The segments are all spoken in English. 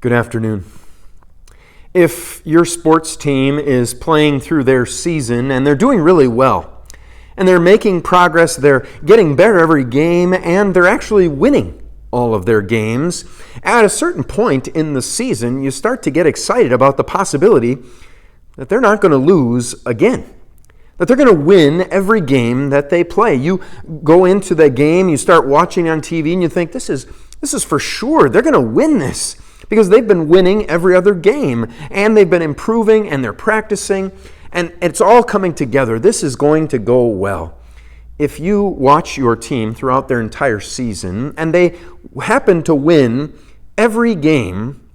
Good afternoon. If your sports team is playing through their season and they're doing really well, and they're making progress, they're getting better every game, and they're actually winning all of their games, at a certain point in the season, you start to get excited about the possibility that they're not going to lose again, that they're going to win every game that they play. You go into the game, you start watching on TV, and you think, this is for sure. They're going to win this, because they've been winning every other game, and they've been improving, and they're practicing, and it's all coming together. This is going to go well. If you watch your team throughout their entire season, and they happen to win every game,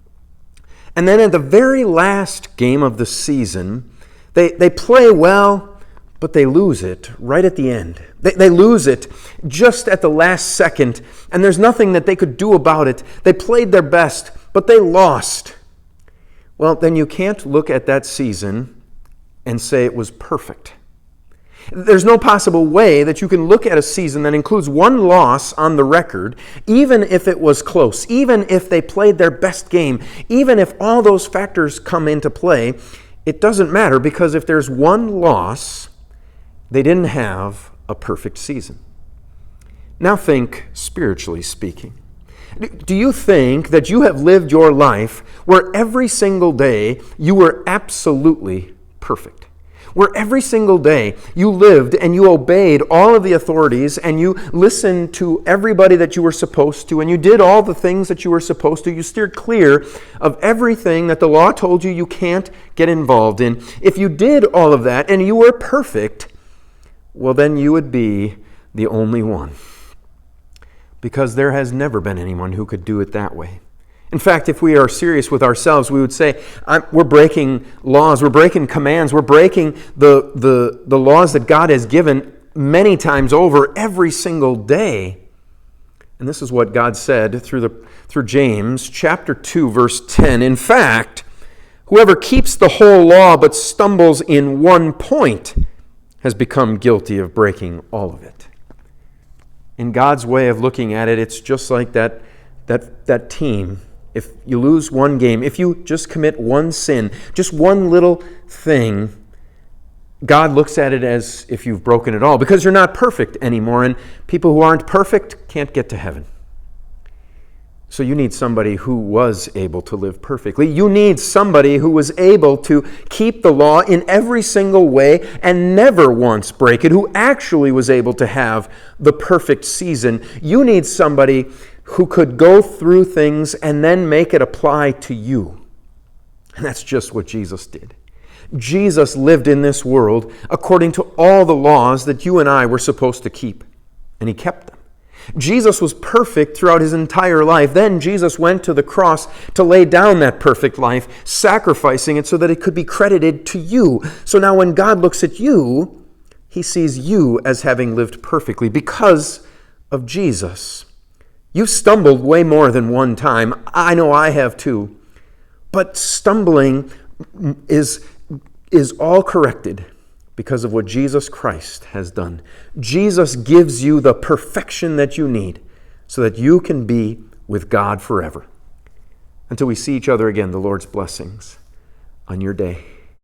and then at the very last game of the season, they play well, but they lose it right at the end. They lose it just at the last second, and there's nothing that they could do about it. They played their best, but they lost. Well, then you can't look at that season and say it was perfect. There's no possible way that you can look at a season that includes one loss on the record, even if it was close, even if they played their best game, even if all those factors come into play. It doesn't matter, because if there's one loss, they didn't have a perfect season. Now think spiritually speaking. Do you think that you have lived your life where every single day you were absolutely perfect? Where every single day you lived and you obeyed all of the authorities and you listened to everybody that you were supposed to and you did all the things that you were supposed to. You steered clear of everything that the law told you can't get involved in. If you did all of that and you were perfect, well, then you would be the only one. Because there has never been anyone who could do it that way. In fact, if we are serious with ourselves, we would say, we're breaking laws, we're breaking commands, we're breaking the laws that God has given many times over every single day. And this is what God said through James chapter 2, verse 10. In fact, whoever keeps the whole law but stumbles in one point has become guilty of breaking all of it. In God's way of looking at it, it's just like that team. If you lose one game, if you just commit one sin, just one little thing, God looks at it as if you've broken it all, because you're not perfect anymore, and people who aren't perfect can't get to heaven. So you need somebody who was able to live perfectly. You need somebody who was able to keep the law in every single way and never once break it, who actually was able to have the perfect season. You need somebody who could go through things and then make it apply to you. And that's just what Jesus did. Jesus lived in this world according to all the laws that you and I were supposed to keep, and he kept them. Jesus was perfect throughout his entire life. Then Jesus went to the cross to lay down that perfect life, sacrificing it so that it could be credited to you. So now when God looks at you, he sees you as having lived perfectly because of Jesus. You've stumbled way more than one time. I know I have too. But stumbling is all corrected because of what Jesus Christ has done. Jesus gives you the perfection that you need so that you can be with God forever. Until we see each other again, the Lord's blessings on your day.